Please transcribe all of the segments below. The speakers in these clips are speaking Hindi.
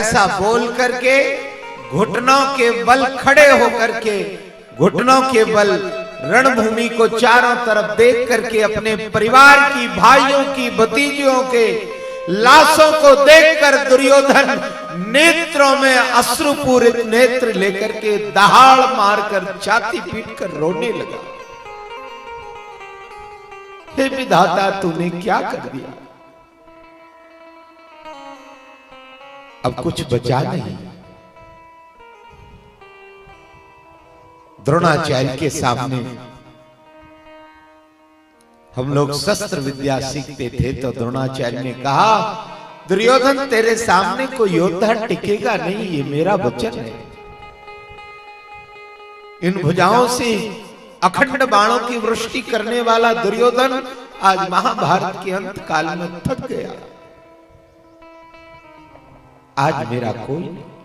ऐसा बोल करके घुटनों के बल खड़े होकर के, घुटनों के बल रणभूमि को चारों तरफ देख करके अपने परिवार की, भाइयों की, भतीजियों के लाशों को देखकर दुर्योधन नेत्रों में अश्रुपूरित नेत्र लेकर के दहाड़ मारकर छाती पीटकर रोने लगा। हे विधाता, तूने क्या कर दिया? अब कुछ बचा नहीं। द्रोणाचार्य के सामने हम लोग शस्त्र विद्या सीखते थे तो द्रोणाचार्य ने कहा, दुर्योधन तेरे सामने कोई योद्धा टिकेगा नहीं, ये मेरा वचन है। इन भुजाओं से अखंड बाणों की वृष्टि करने वाला दुर्योधन आज महाभारत के अंत काल में थक गया। आज मेरा कोई नहीं।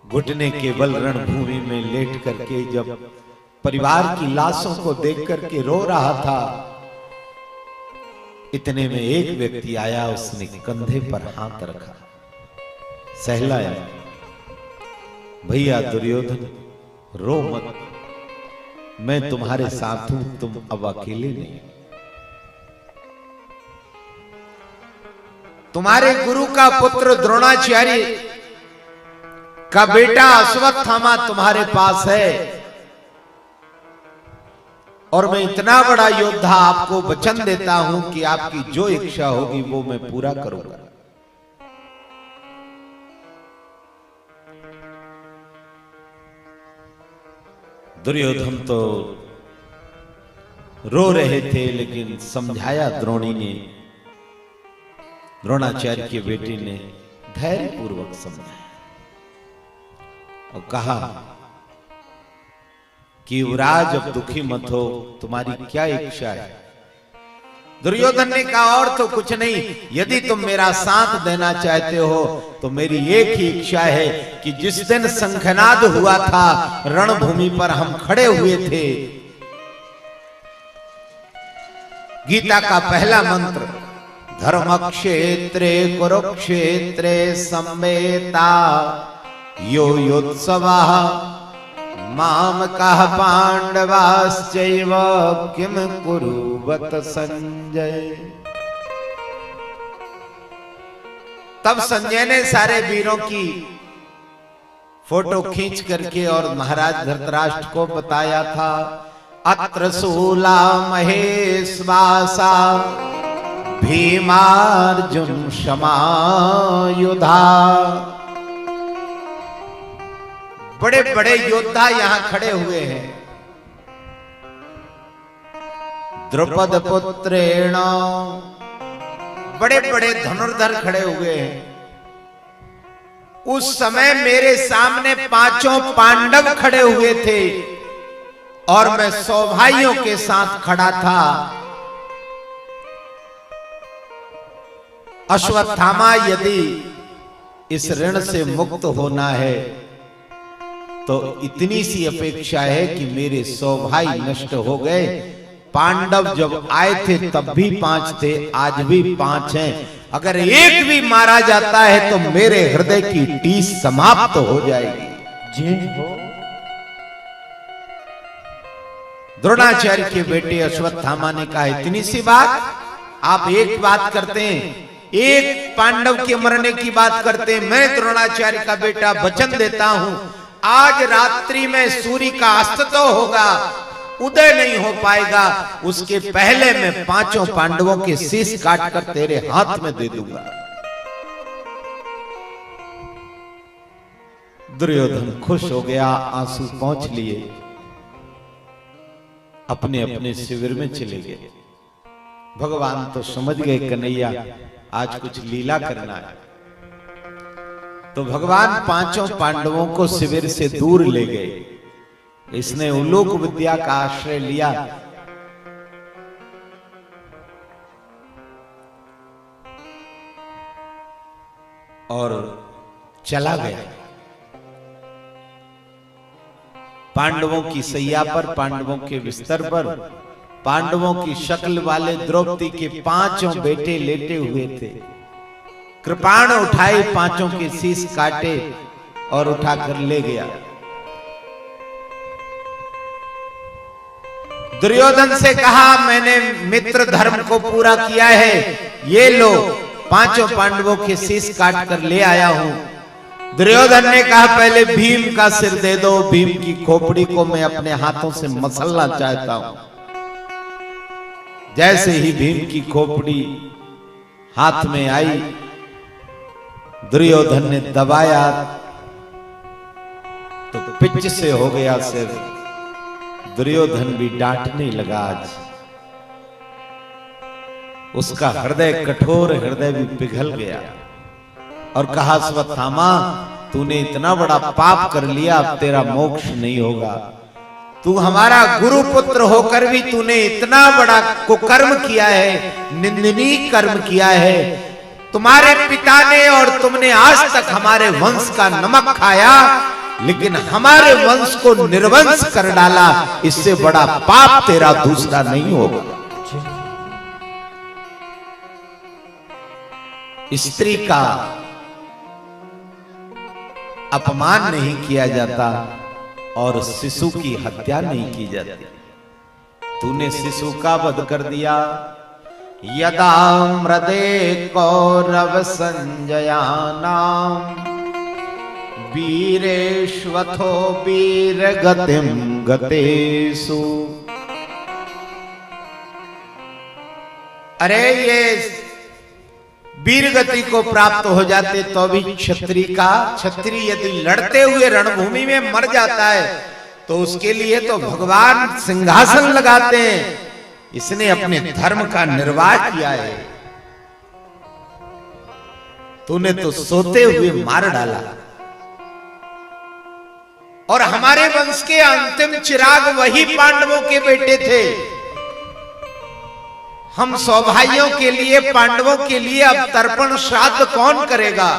घुटने के बल रणभूमि में लेट करके जब परिवार की लाशों को देख करके रो रहा था, इतने में एक व्यक्ति आया, उसने कंधे पर हाथ रखा, सहलाया, भैया दुर्योधन रो मत, मैं तुम्हारे साथ हूं, तुम अब अकेले नहीं। तुम्हारे गुरु का पुत्र द्रोणाचार्य का बेटा अश्वत्थामा तुम्हारे पास है और मैं इतना बड़ा योद्धा आपको वचन देता हूं कि आपकी जो इच्छा होगी वो मैं पूरा करूंगा। दुर्योधन तो रो रहे थे, लेकिन समझाया द्रोणी ने, द्रोणाचार्य के बेटे ने धैर्य पूर्वक समझाया और कहा कि युवराज अब दुखी मत हो, तुम्हारी क्या इच्छा है? दुर्योधन ने कहा और तो कुछ नहीं, यदि तुम मेरा साथ देना चाहते हो तो मेरी एक ही इच्छा है कि जिस दिन शंखनाद हुआ था, रणभूमि पर हम खड़े हुए थे, गीता का पहला मंत्र धर्मक्षेत्रे कुरुक्षेत्रे संवेता यो योत्सवः मामकः पांडवाश्चैव किम कुरुवत संजय। तब संजय ने सारे वीरों की फोटो खींच करके और महाराज धृतराष्ट्र को बताया था, अत्र शूला महेश्वासा भीमार्जुन समायुधा। बड़े बड़े योद्धा यहां खड़े हुए हैं। द्रुपद पुत्रेण, बड़े बड़े धनुर्धर खड़े हुए हैं। उस समय मेरे सामने पांचों पांडव खड़े हुए थे और मैं 100 भाइयों के साथ खड़ा था। अश्वत्थामा, यदि इस ऋण से मुक्त होना है तो इतनी सी अपेक्षा है कि मेरे 100 भाई नष्ट हो गए। पांडव जब आए थे तब भी 5 थे, आज भी 5 हैं। अगर एक भी मारा जाता है तो मेरे हृदय की टीस समाप्त हो जाएगी। जी हो। द्रोणाचार्य के बेटे अश्वत्थामा ने कहा, इतनी सी बात? आप एक बात करते हैं, एक पांडव के मरने की बात करते हैं। मैं द्रोणाचार्य का बेटा वचन देता हूं, आज रात्रि में सूर्य का अस्त तो होगा, उदय नहीं हो पाएगा, उसके पहले मैं 5 पांडवों के शीश काटकर तेरे हाथ में दे दूंगा। दुर्योधन खुश हो गया, आंसू पहुंच लिए, अपने अपने शिविर में चले गए। भगवान तो समझ गए कन्हैया आज कुछ लीला करना है, तो भगवान 5 पांडवों को शिविर से दूर ले गए। इसने उलोक विद्या का आश्रय लिया और चला गया। पांडवों की सैया पर, पांडवों के बिस्तर पर, पांडवों की शक्ल वाले द्रौपदी के 5 बेटे लेटे हुए थे। कृपाण उठाए 5 के शीश काटे और उठाकर ले गया। दुर्योधन से कहा मैंने मित्र धर्म को पूरा किया है, ये लो 5 पांडवों के शीश काट कर ले आया हूं। दुर्योधन ने कहा पहले भीम का सिर दे दो, भीम की खोपड़ी को मैं अपने हाथों से मसलना चाहता हूं। जैसे ही भीम की खोपड़ी हाथ में आई, दुर्योधन ने दबाया तो पिच से हो गया सिर। दुर्योधन भी डांटने लगा। आज उसका हृदय, कठोर हृदय भी पिघल गया और कहा अश्वत्थामा तूने इतना बड़ा पाप कर लिया, अब तेरा मोक्ष नहीं होगा। तू हमारा गुरु पुत्र होकर भी तूने इतना बड़ा कुकर्म किया है, निंदनीय कर्म किया है। तुम्हारे पिता ने और तुमने आज तक हमारे वंश का नमक खाया, लेकिन हमारे वंश को निर्वंश कर डाला। इससे बड़ा पाप तेरा दूसरा नहीं होगा। स्त्री का अपमान नहीं किया जाता और शिशु की हत्या नहीं की जाती। तूने शिशु का वध कर दिया। यदा मृदे कौरव संजयानाम वीरेश्वथो वीर गतिम गतेषु। अरे ये वीर गति को प्राप्त हो जाते तो भी क्षत्रिय यदि लड़ते हुए रणभूमि में मर जाता है तो उसके लिए तो भगवान सिंहासन लगाते हैं। इसने अपने धर्म का निर्वाह किया है, तूने तो सोते हुए मार डाला। और हमारे वंश के अंतिम चिराग वही पांडवों के बेटे थे। हम 100 भाइयों के लिए, पांडवों के लिए अब तर्पण श्राद्ध कौन करेगा?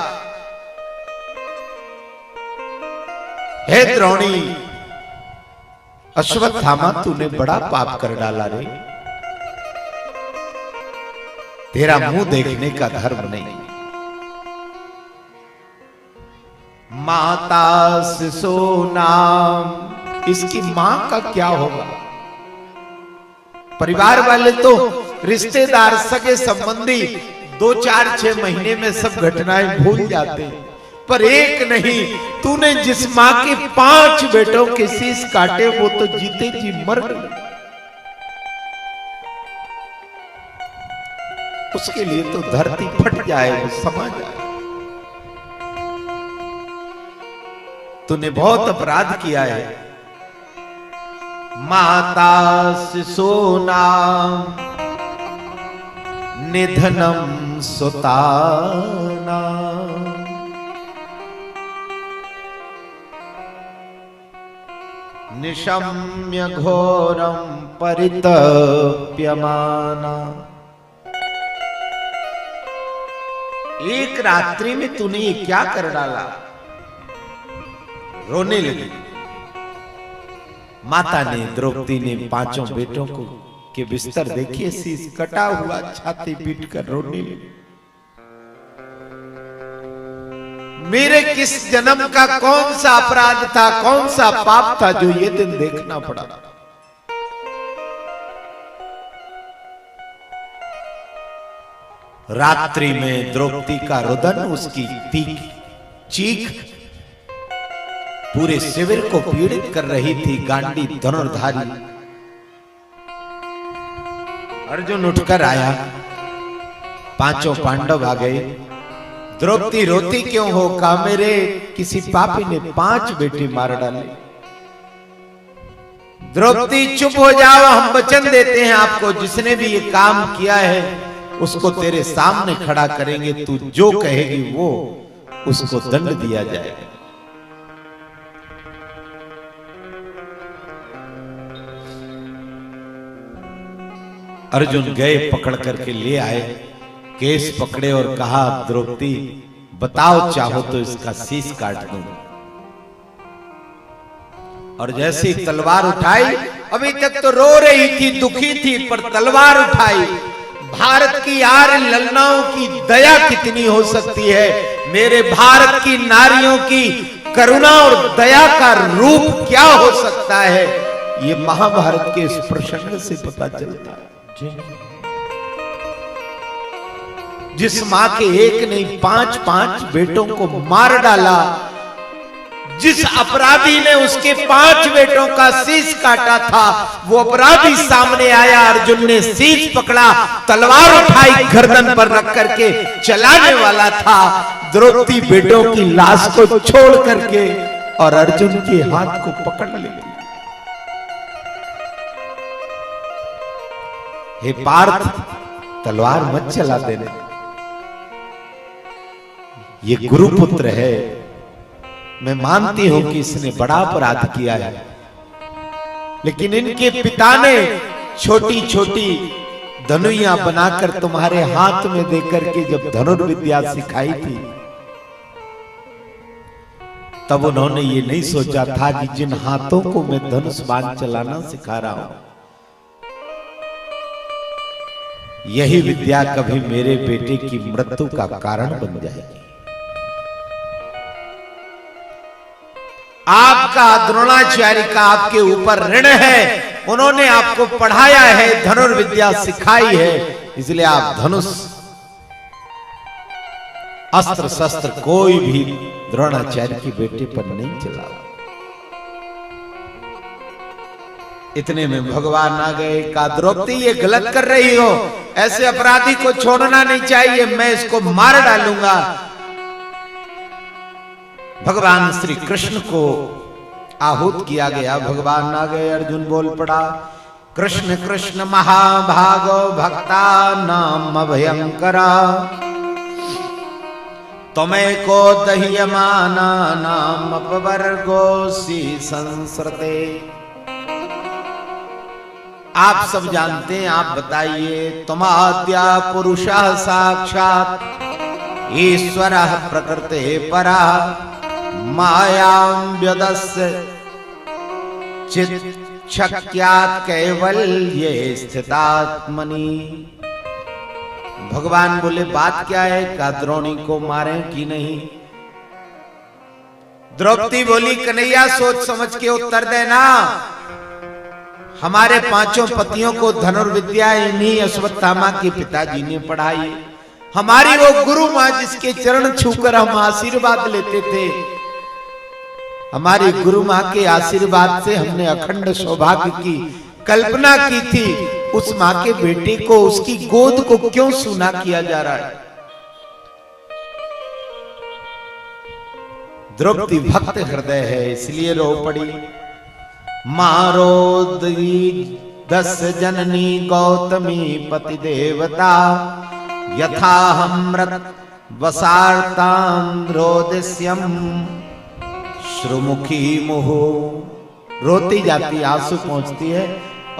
हे द्रोणी, अश्वत्थामा तूने बड़ा पाप कर डाला रे। तेरा मुंह देखने का धर्म नहीं। माता शिशु नाम, इसकी मां का क्या होगा? परिवार वाले तो रिश्तेदार, सगे संबंधी 2, 4, 6 महीने में सब घटनाएं भूल जाते, पर एक नहीं। तूने जिस मां के 5 बेटों के शीश काटे वो तो जीते जी मर गए। उसके लिए तो धरती फट जाए, वो समा जाए। तूने बहुत अपराध किया है। माता शिशु नाम निधनम सुताना। निशम्य घोरम परितप्यमाना। एक रात्रि में तूने ये क्या कर डाला? रोने लगी। माता ने, द्रौपदी ने 5 बेटों को के बिस्तर देखिए, शीश कटा हुआ, छाती पीट कर रोने लगी। मेरे किस जन्म का कौन सा अपराध था, कौन सा पाप था जो ये दिन देखना पड़ा? रात्रि में द्रौपदी का रुदन, उसकी चीख पूरे शिविर को पीड़ित कर रही थी। गांडी धनुर्धारी अर्जुन उठकर आया, 5 पांडव आ गए। द्रौपदी रोती क्यों हो? कहा मेरे किसी पापी ने 5 बेटे मार डाले। द्रौपदी चुप हो जाओ, हम वचन देते हैं आपको, जिसने भी ये काम किया है उसको तेरे सामने खड़ा करेंगे। तू जो कहेगी वो उसको दंड दिया जाएगा। अर्जुन गए, पकड़ करके ले आए, केस पकड़े और कहा द्रौपदी बताओ, चाहो तो इसका शीश काट दूं। और जैसे ही तलवार उठाई, अभी तक तो रो रही थी, दुखी थी, पर तलवार उठाई। भारत की आर्य ललनाओं की दया कितनी हो सकती है, मेरे भारत की नारियों की करुणा और दया का रूप क्या हो सकता है, ये महाभारत के इस प्रसंग से पता चलता है। जिस मां के एक नहीं 5-5 बेटों को मार डाला, जिस अपराधी ने उसके 5 बेटों का शीश काटा था, वो अपराधी सामने आया। अर्जुन ने शीश पकड़ा, तलवार उठाई, गर्दन पर रख करके चलाने वाला था। द्रौपदी बेटों की लाश को छोड़ करके और अर्जुन के हाथ को पकड़ ली। हे पार्थ, तलवार मत चला देने, ये गुरुपुत्र है। मैं मानती हूं कि इसने बड़ा अपराध किया है, लेकिन इनके पिता ने छोटी छोटी धनुइयां बनाकर तुम्हारे हाथ में देकर के जब धनुर्विद्या सिखाई थी, तब उन्होंने ये नहीं सोचा था कि जिन हाथों को मैं धनुष बाण चलाना सिखा रहा हूं, यही विद्या कभी मेरे बेटे की मृत्यु का कारण बन जाएगी। आपका द्रोणाचार्य का आपके ऊपर ऋण है, उन्होंने आपको पढ़ाया है, धनुर्विद्या सिखाई है, इसलिए आप धनुष अस्त्र शस्त्र कोई भी द्रोणाचार्य के बेटे पर नहीं चला। इतने में भगवान आ गए, कहा द्रौपदी ये गलत कर रही हो, ऐसे अपराधी को छोड़ना नहीं चाहिए, मैं इसको मार डालूंगा। भगवान श्री कृष्ण को आहूत किया गया, भगवान आ गए। अर्जुन बोल पड़ा, कृष्ण कृष्ण महाभागो भक्ता नाम भयंकरा, तमें को दह्यमाना नाम अपवर्गोसी संसृते। आप सब जानते हैं, आप बताइए, तुमाद्या पुरुषः साक्षात ईश्वरः प्रकृते परा, मायां व्यदस्य चित्क्षक्यात् कैवल्ये स्थितात्मनि। भगवान बोले बात क्या है, का द्रोणी को मारे कि नहीं। द्रौपदी बोली कन्हैया सोच समझ के उत्तर देना, हमारे 5 पतियों को धनुर्विद्या इन्हीं अश्वत्थामा के पिताजी ने पढ़ाई। हमारी वो गुरु मां जिसके चरण छूकर हम आशीर्वाद लेते थे, हमारी गुरु मां के आशीर्वाद से हमने अखंड सौभाग्य की कल्पना की थी। उस मां के बेटे को, उसकी गोद को क्यों सूना किया जा रहा है। द्रौपदी भक्त हृदय है, इसलिए रो पड़ी। मारोदयी 10 जननी गौतमी पति देवता, यथा हमृत वसार्तां रोदस्यम श्रुमुखी मुहु। रोती जाती, आंसू पहुंचती है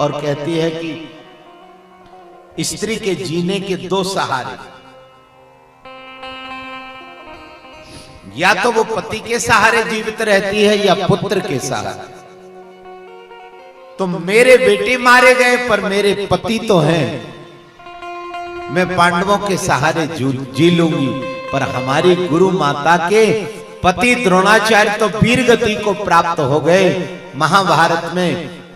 और कहती है कि स्त्री के जीने के 2 सहारे, या तो वो पति के सहारे जीवित रहती है या पुत्र के सहारे। तो मेरे बेटे मारे गए पर मेरे पति तो हैं, मैं पांडवों के सहारे जी लूंगी, पर हमारी गुरु माता के पति द्रोणाचार्य तो वीर गति को प्राप्त हो गए, महाभारत में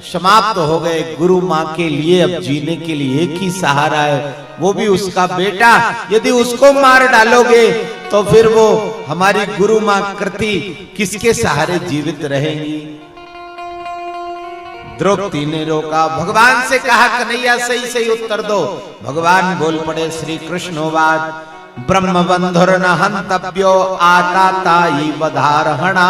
समाप्त हो गए। गुरु मां के लिए अब जीने के लिए एक ही सहारा है, वो भी उसका बेटा। यदि उसको मार डालोगे तो फिर वो हमारी गुरु मां कृति किसके सहारे जीवित रहेंगी। द्रौपदी ने रोका, भगवान से कहा कन्हैया सही सही उत्तर दो। भगवान बोल पड़े, श्री कृष्णोवाच ब्रह्म बंधुर्न हंतव्यो आताताई वधारहणा।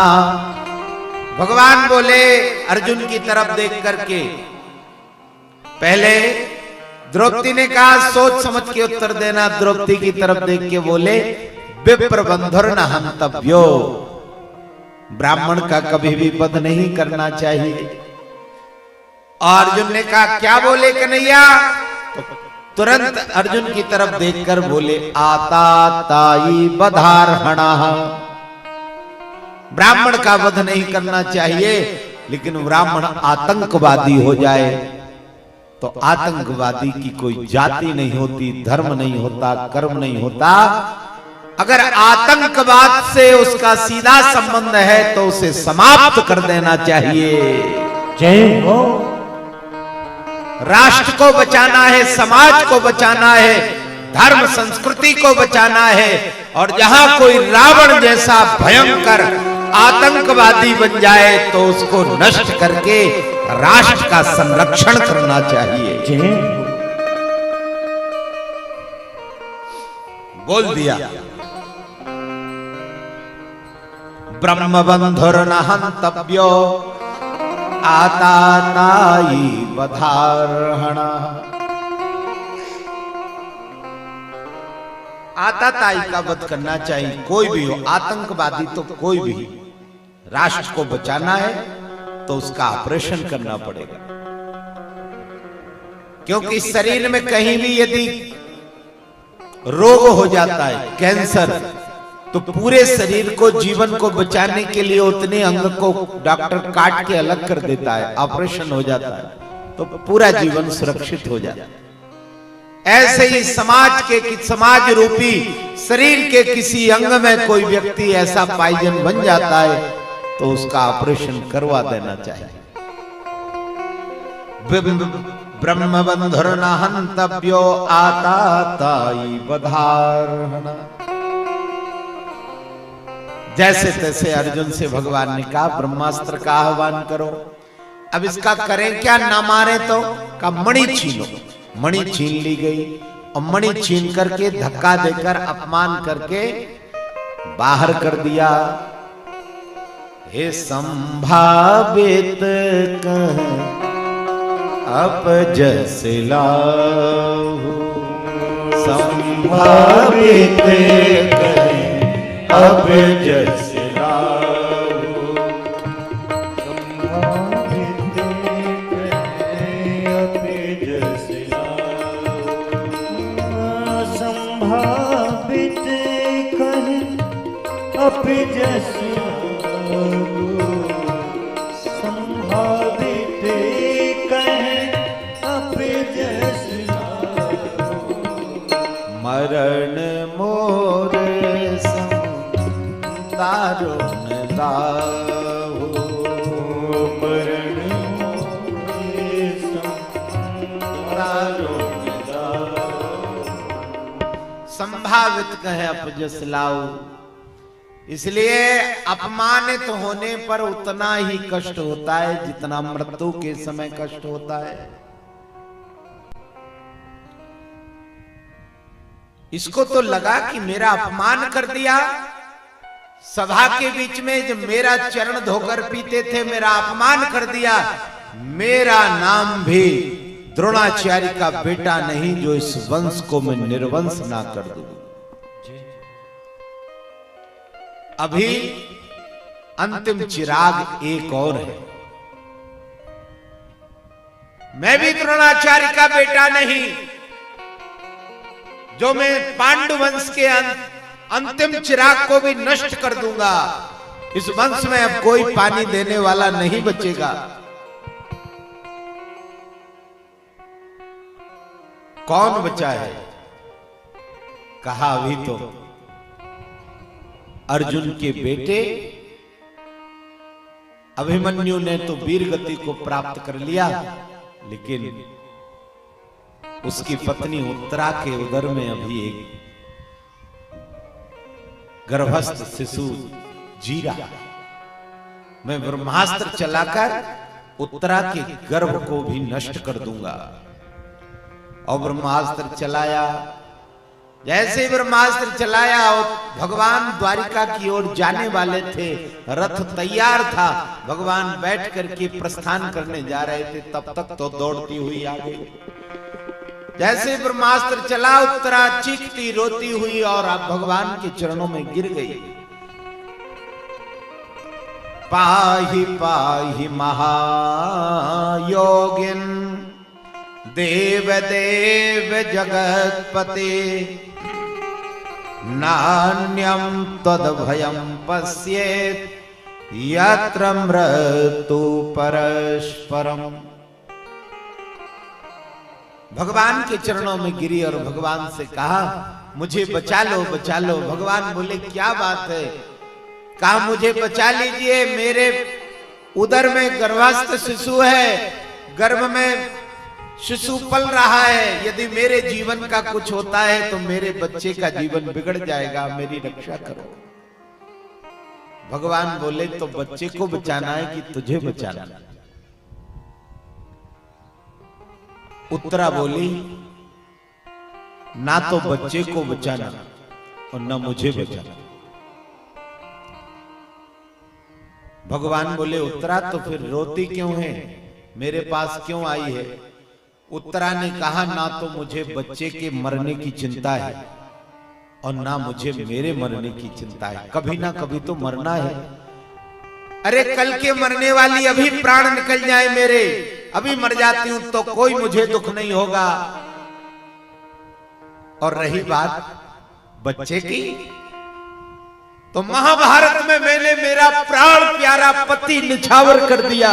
भगवान बोले अर्जुन की तरफ देख करके, पहले द्रौपदी ने कहा सोच समझ के उत्तर देना, द्रौपदी की तरफ देख के बोले विप्र बंधुर्न हंतव्यो, ब्राह्मण का कभी भी वध नहीं करना चाहिए। अर्जुन ने कहा क्या बोले कन्हैया, तो तुरंत अर्जुन की तरफ देखकर बोले आताताई वधारहणा, ब्राह्मण का वध नहीं करना चाहिए। लेकिन ब्राह्मण आतंकवादी हो जाए तो आतंकवादी की कोई जाति नहीं होती, धर्म नहीं होता, कर्म नहीं होता। अगर आतंकवाद से उसका सीधा संबंध है तो उसे समाप्त कर देना चाहिए। जय हो। राष्ट्र को बचाना है, समाज को बचाना है, धर्म संस्कृति को बचाना है। और जहां कोई रावण जैसा भयंकर आतंकवादी बन जाए तो उसको नष्ट करके राष्ट्र का संरक्षण करना चाहिए। जय बोल दिया। ब्रह्मबंधुर्न हन्तव्यो आतातायी वधार्हणः। आताताई का वध करना चाहिए, कोई भी हो, आतंकवादी तो कोई भी। राष्ट्र को बचाना है तो उसका ऑपरेशन करना पड़ेगा, क्योंकि शरीर में कहीं भी यदि रोग हो जाता है, कैंसर, तो पूरे शरीर को, जीवन को बचाने के लिए उतने अंग को डॉक्टर काट के अलग कर देता है, ऑपरेशन हो जाता है, तो पूरा जीवन सुरक्षित हो जाता है। ऐसे ही समाज रूपी शरीर के किसी अंग में कोई व्यक्ति ऐसा पाइजन बन जाता है तो उसका ऑपरेशन करवा देना चाहिए। ब्रह्मबंधुर्न हन्तव्यो आतातायी वधार्हणः। जैसे तैसे अर्जुन से भगवान ने कहा ब्रह्मास्त्र का आह्वान करो। अब इसका करें क्या, ना मारे तो का मणि छीनो। मणि छीन ली गई और मणि छीन करके धक्का देकर अपमान करके बाहर कर दिया। हे संभावित कह अपजस लाहु, संभावित कह अपजस लाहु, संभावित कह अपजस लाहु, संभावित कह अपजस लाहु, संभावित कह अपजस लाहु। मरण मोर दारुण दाहु, मरण दारुण दाहु। संभावित कहे अपजस लाऊ। इसलिए अपमानित होने पर उतना ही कष्ट होता है जितना मृत्यु के समय कष्ट होता है। इसको तो लगा कि मेरा अपमान कर दिया, सभा के बीच में जब मेरा चरण धोकर पीते थे, मेरा अपमान कर दिया, मेरा नाम भी द्रोणाचार्य का बेटा नहीं जो इस वंश को मैं निर्वंश ना कर दूं। अभी अंतिम चिराग एक और है। मैं भी द्रोणाचार्य का बेटा नहीं जो मैं पांडु वंश के अंतिम चिराग को भी नष्ट कर दूंगा। इस वंश में अब कोई पानी देने वाला नहीं बचेगा। कौन बचा है? कहा अभी तो अर्जुन के बेटे अभिमन्यु ने तो वीर गति को प्राप्त कर लिया, लेकिन उसकी पत्नी उत्तरा के उदर में अभी एक गर्भस्थ शिशु जी रहा। मैं ब्रह्मास्त्र चलाकर उत्तरा के गर्भ को भी नष्ट कर दूंगा। और ब्रह्मास्त्र चलाया। जैसे ही ब्रह्मास्त्र चलाया और भगवान द्वारिका की ओर जाने वाले थे, रथ तैयार था, भगवान बैठ करके प्रस्थान करने जा रहे थे, तब तक तो दौड़ती हुई आ गई। जैसे ब्रह्मास्त्र चला, उत्तरा चीखती रोती हुई और अब भगवान के चरणों में गिर गई। पाहि पाहि महायोगिन देव देव जगत्पते, नान्यं तद्भयं पश्येत् यत्र मृत्यु परस्परम। भगवान के चरणों में गिरी और भगवान से कहा मुझे बचा लो बचा लो। भगवान बोले क्या बात है? कहा मुझे बचा लीजिए, मेरे उदर में गर्भस्थ शिशु है, गर्भ में शिशु पल रहा है, यदि मेरे जीवन का कुछ होता है तो मेरे बच्चे का जीवन बिगड़ जाएगा, मेरी रक्षा करो। भगवान बोले तो बच्चे को बचाना है कि तुझे बचाना है? उत्तरा बोली ना तो बच्चे को बचाना और ना मुझे बचाना। भगवान बोले उत्तरा तो फिर रोती क्यों है, मेरे पास क्यों आई है? उत्तरा ने कहा ना तो मुझे बच्चे के मरने की चिंता है और ना मुझे मेरे मरने की चिंता है, कभी ना कभी तो मरना है। अरे कल के मरने वाली अभी प्राण निकल जाए मेरे, अभी मर जाती हूं तो कोई मुझे दुख नहीं होगा। और रही बात बच्चे की, तो महाभारत में मैंने मेरा प्राण प्यारा पति निछावर कर दिया,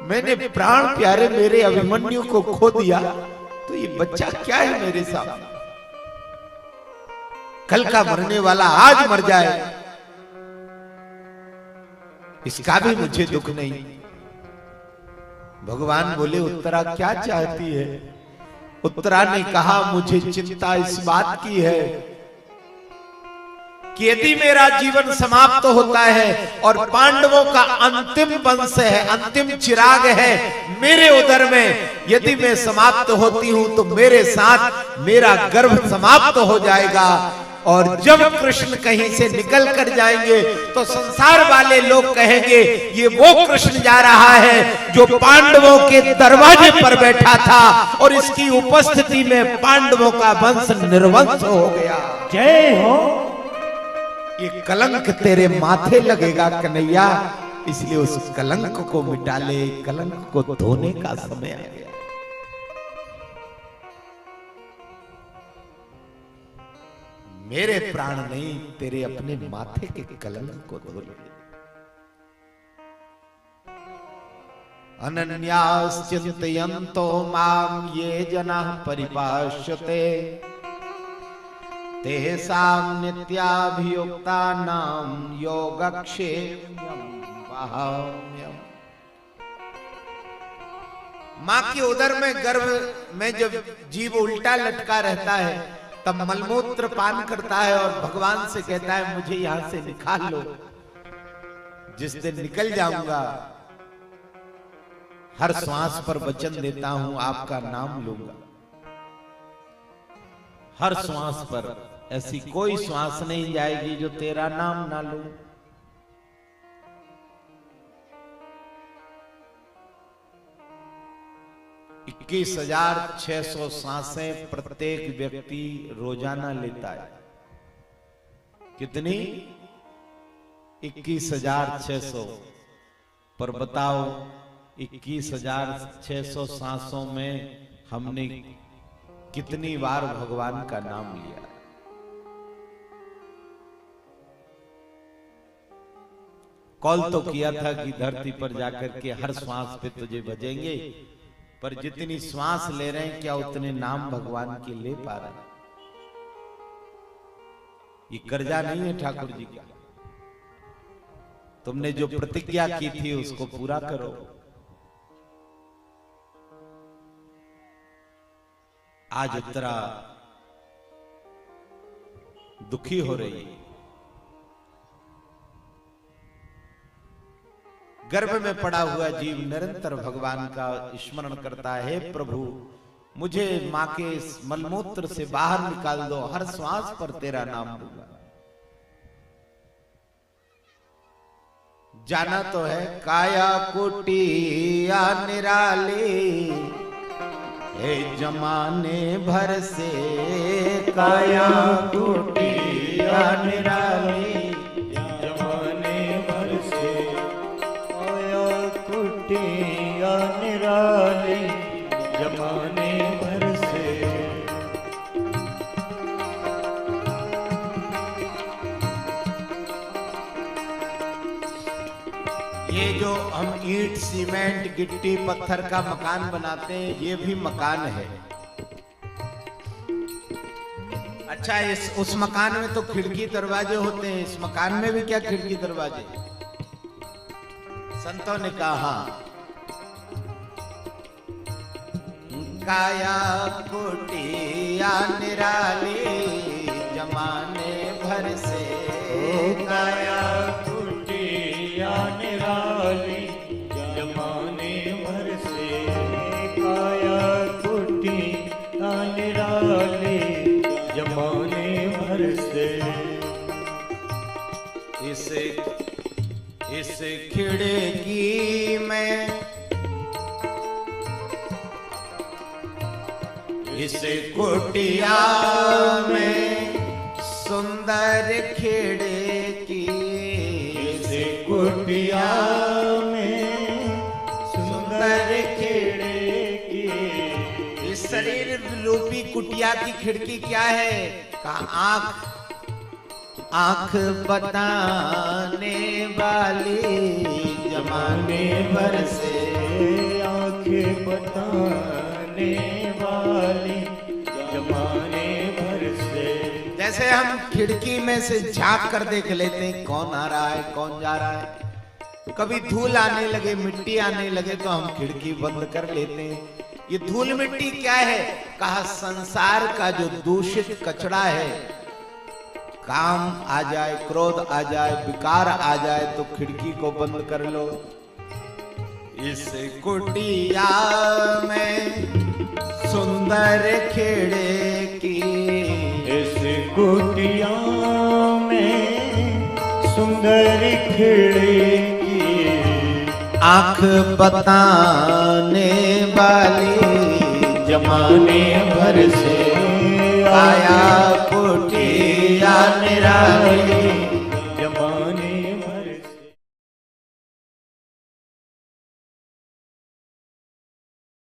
मैंने प्राण प्यारे मेरे अभिमन्यु को खो दिया, तो ये बच्चा क्या है मेरे सामने? कल का मरने वाला आज मर जाए, इसका भी मुझे दुख नहीं। भगवान बोले उत्तरा क्या चाहती है? उत्तरा ने कहा मुझे चिंता इस बात की है कि यदि मेरा जीवन समाप्त होता है और पांडवों का अंतिम वंश है, अंतिम चिराग है मेरे उदर में, यदि मैं समाप्त होती हूं तो मेरे साथ मेरा गर्भ समाप्त हो जाएगा। और जब कृष्ण कहीं से निकल कर जाएंगे तो संसार वाले लोग कहेंगे ये वो कृष्ण जा रहा है जो पांडवों के दरवाजे पर बैठा था और इसकी उपस्थिति में पांडवों का वंश निर्वंश हो गया। जय हो। ये कलंक तेरे माथे लगेगा कन्हैया, इसलिए उस कलंक को मिटा ले, कलंक को धोने का समय आ गया। मेरे प्राण नहीं, तेरे अपने माथे के कलंक को धो ले। अनन्यास चिंतयन्तो माम ये जनाः परिपाश्यते तेषां नित्याभियुक्तानां योगक्षेमं वहाम्यहम्। मां के उदर में गर्भ में जब जीव उल्टा लटका रहता है तब मलमूत्र पान करता है और भगवान से कहता है मुझे यहां से निकाल लो, जिस दिन निकल जाऊंगा हर श्वास पर वचन देता हूं आपका नाम लूंगा। हर श्वास पर ऐसी कोई श्वास नहीं जाएगी जो तेरा नाम ना लूं। इक्कीस 21,600 सांसें प्रत्येक व्यक्ति रोजाना लेता है। कितनी? 21,600। पर बताओ 21,600 सांसों में हमने कितनी बार भगवान का नाम लिया? कॉल तो किया था कि धरती पर जाकर के हर श्वास पे तुझे भजेंगे, पर जितनी श्वास ले रहे हैं क्या उतने नाम भगवान के ले पा रहे हैं? ये कर्जा नहीं है ठाकुर जी का, तुमने जो प्रतिज्ञा की थी उसको पूरा करो। आज उत्तरा दुखी हो रही है। गर्भ में पड़ा हुआ जीव निरंतर भगवान का स्मरण करता है, प्रभु मुझे मां के मलमूत्र से बाहर निकाल दो, हर श्वास पर तेरा नाम लूंगा। जाना तो है काया कुटिया निराली हे जमाने भर से, काया कुटिया निराली कुटिया निराली जमाने भर से। ये जो हम ईंट सीमेंट गिट्टी पत्थर का मकान बनाते हैं, ये भी मकान है। अच्छा, उस मकान में तो खिड़की दरवाजे होते हैं, इस मकान में भी क्या खिड़की दरवाजे? संतों ने कहा काया कुटिया निराली जमाने भर से, काया कुटिया निराली जमाने भर से, काया कुटिया निराली जमाने भर से। इस खिड़की में, इस कुटिया में सुंदर खिड़की, इस कुटिया में सुंदर खिड़की। इस शरीर रूपी कुटिया की खिड़की क्या है? कहा आंख, आंख बताने वाली जमाने भर से, आंख बताने वाली जमाने भर से। जैसे हम खिड़की में से झांक कर देख लेते हैं कौन आ रहा है कौन जा रहा है। कभी धूल आने लगे, मिट्टी आने लगे तो हम खिड़की बंद कर लेते हैं। ये धूल मिट्टी क्या है? कहा संसार का जो दूषित कचरा है, काम आ जाए, क्रोध आ जाए, विकार आ जाए तो खिड़की को बंद कर लो। इस कुटिया में सुंदर खिड़की, इस कुटिया में सुंदर खिड़की। आंख बताने वाली जमाने भर से, काया